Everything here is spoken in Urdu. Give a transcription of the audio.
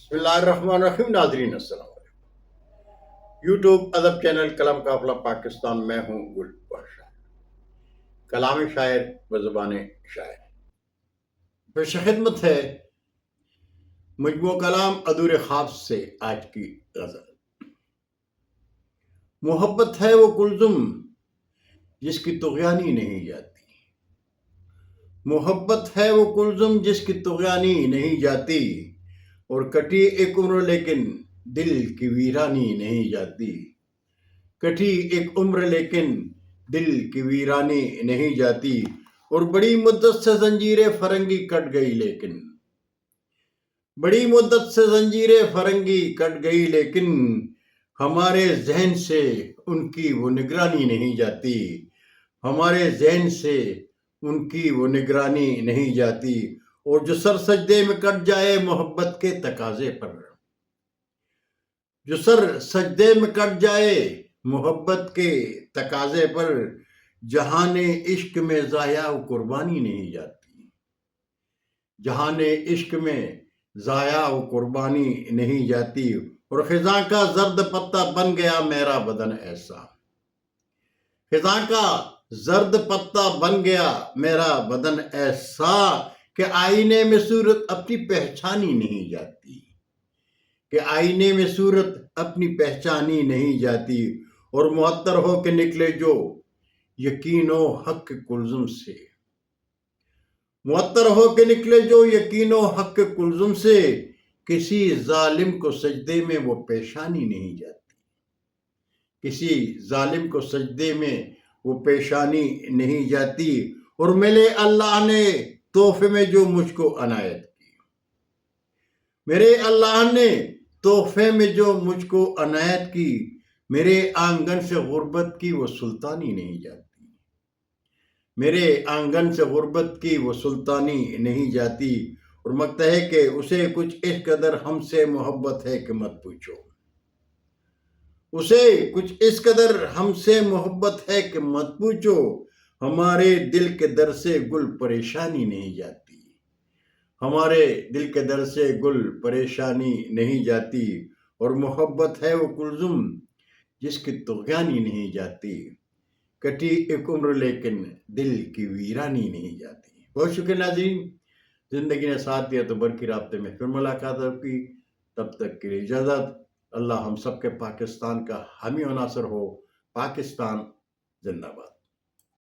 بسم اللہ الرحمن الرحیم ناظرین السلام علیکم۔ یوٹیوب ادب چینل قلم قافلہ پاکستان میں ہوں گل بادشاہ، کلام شاعر و زبان شاعر۔ پیش خدمت ہے مجموعہ کلام ادور خواب سے آج کی غزل۔ محبت ہے وہ کلزم جس کی طغیانی نہیں جاتی، محبت ہے وہ کلزم جس کی طغیانی نہیں جاتی، اور کٹی ایک عمر لیکن دل کی ویرانی نہیں جاتی، کٹی ایک عمر لیکن دل کی ویرانی نہیں جاتی، اور بڑی مدت سے زنجیریں فرنگی کٹ گئی لیکن، بڑی مدت سے زنجیریں فرنگی کٹ گئی لیکن، ہمارے ذہن سے ان کی وہ نگرانی نہیں جاتی، ہمارے ذہن سے ان کی وہ نگرانی نہیں جاتی، اور جو سر سجدے میں کٹ جائے محبت کے تقاضے پر، جو سر سجدے میں کٹ جائے محبت کے تقاضے پر، جہان عشق میں ضائع و قربانی نہیں جاتی، جہان عشق میں ضائع و قربانی نہیں جاتی، اور خزاں کا زرد پتا بن گیا میرا بدن ایسا، خزاں کا زرد پتا بن گیا میرا بدن ایسا، کہ آئینے میں صورت اپنی پہچانی نہیں جاتی، کہ آئینے میں صورت اپنی پہچانی نہیں جاتی، اور معطر ہو کے نکلے جو یقین و حق کلزم سے، معطر ہو کے نکلے جو یقین و حق کلزم سے، کسی ظالم کو سجدے میں وہ پیشانی نہیں جاتی، کسی ظالم کو سجدے میں وہ پیشانی نہیں جاتی، اور ملے اللہ نے تحفے میں جو مجھ کو عنایت کی، میرے اللہ نے تحفے میں جو مجھ کو عنایت کی، میرے آنگن سے غربت کی وہ سلطانی نہیں جاتی، میرے آنگن سے غربت کی وہ سلطانی نہیں جاتی، اور مگتا ہے کہ اسے کچھ اس قدر ہم سے محبت ہے کہ مت پوچھو، اسے کچھ اس قدر ہم سے محبت ہے کہ مت پوچھو، ہمارے دل کے در سے گل پریشانی نہیں جاتی، ہمارے دل کے در سے گل پریشانی نہیں جاتی، اور محبت ہے وہ کلزم جس کی طغیانی نہیں جاتی، کٹی ایک عمر لیکن دل کی ویرانی نہیں جاتی۔ بہت شکریہ ناظرین، زندگی نے ساتھ دیا تو برقی رابطے میں پھر ملاقات ہوگی، تب تک کے لیے اجازت۔ اللہ ہم سب کے پاکستان کا حامی و ناصر ہو۔ پاکستان زندہ باد۔